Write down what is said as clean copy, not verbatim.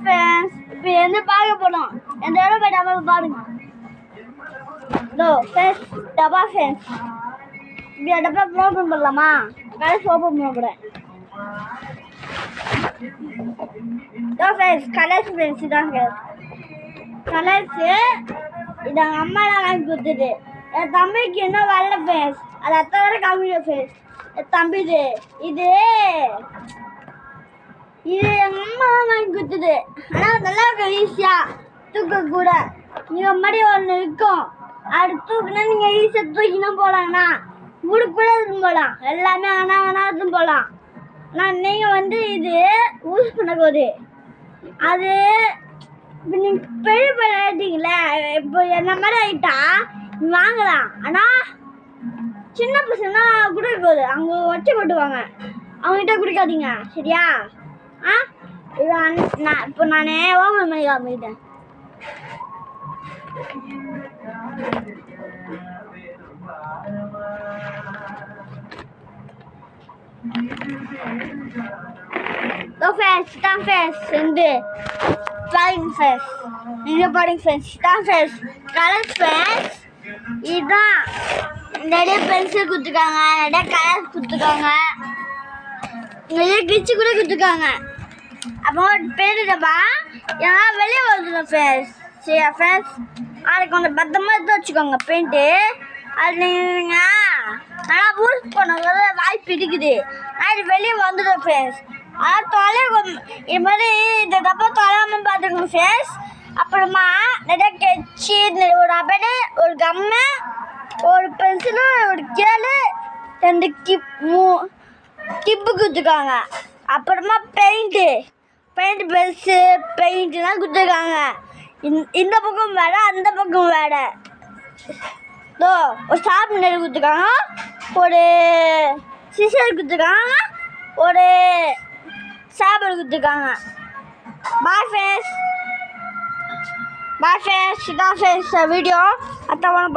Friends இப்போ என்ன பார்க்க போனோம் எந்த இடம் போய் டப்பா பாருங்க. இதோ ஃப்ரெண்ட்ஸ் டப்பா ஃப்ரெண்ட்ஸ் இப்படி டப்பா ஓப்பன் பண்ணலாமா? கலர்ஸ் ஓப்பன் பண்ண போகிறேன். இதோ ஃப்ரெண்ட்ஸ் கலர்ஸ் ஃப்ரெண்ட்ஸ் இதான் ஃப்ரெண்ட்ஸ் கலர்ஸு. இது எங்கள் அம்மாலாம் வாங்கி கொடுத்துட்டு என் தம்பிக்கு இன்னும் வரல ஃப்ரெண்ட்ஸ். அது அத்தனை காமிக்க ஃப்ரெண்ட்ஸ் என் தம்பி இது எங்கள் அம்மா வாங்கி கொடுத்தது. ஆனால் நல்லா இருக்கும், ஈஸியாக தூக்க கூட. நீங்கள் மடி ஒன்று இருக்கும், அது தூக்குனா நீங்கள் ஈஸியாக தூக்கினா போகலாங்கண்ணா. கூட எடுத்துன்னு போகலாம், எல்லாமே ஆனால் எடுத்துன்னு போகலாம். ஆனால் நீங்கள் இது யூஸ் பண்ண போகுது அது இப்போ நீங்கள் பெரிய பையன் ஆகிட்டீங்களே. இப்போ என்ன மாதிரி ஆகிட்டா வாங்கலாம். ஆனால் சின்ன பசங்கன்னா கொடுக்க போகுது, அவங்க வச்சு போட்டுவாங்க. அவங்ககிட்ட கொடுக்காதீங்க சரியா? இப்போ நானே ஓப்பன் பண்ணி காமிக்கிட்டேன். இதுதான் நிறைய பென்சில் கொடுத்துருக்காங்க, நிறைய கலர்ஸ் கொடுத்துருக்காங்க, நிறைய கிச்சு கூட கொடுத்துருக்காங்க. அப்போ பெயிண்ட் டப்பா ஏன்னா வெளியே வந்துடும் ஃப்ரெண்ட்ஸ். சரியா ஃப்ரெண்ட்ஸ்? அதுக்கு கொஞ்சம் பத்திரமா எடுத்து வச்சுக்கோங்க பெயிண்ட்டு. அது நீங்கள் நல்லா யூஸ் பண்ணும்போது வாய்ப்பு இருக்குது. அது வெளியே வந்துடும் ஃப்ரெண்ட்ஸ். ஆனால் இது மாதிரி இந்த டப்பா தொலையாமல் பார்த்துக்கோங்க ஃப்ரெண்ட்ஸ். அப்புறமா நிறைய கெச்சி, ஒரு ரப்பரு, ஒரு கம்மு, ஒரு பென்சிலு, ஒரு கேளு, 2 கிப்பு கொடுத்துருக்காங்க. அப்புறமா பெயிண்ட்டு பெருசு பெயிண்ட்லாம் கொடுத்துருக்காங்க. இந்த பக்கம் வேறு, அந்த பக்கம் வேறு. ஒரு ஷார்ப்னர் கொடுத்துருக்காங்க, ஒரு சிசர் கொடுத்துருக்காங்க, ஒரு ஷார்பர் கொடுத்துருக்காங்க. பாய் ஃப்ரெண்ட்ஸ், இதான் ஃப்ரெண்ட்ஸ் வீடியோ. அத்தவங்க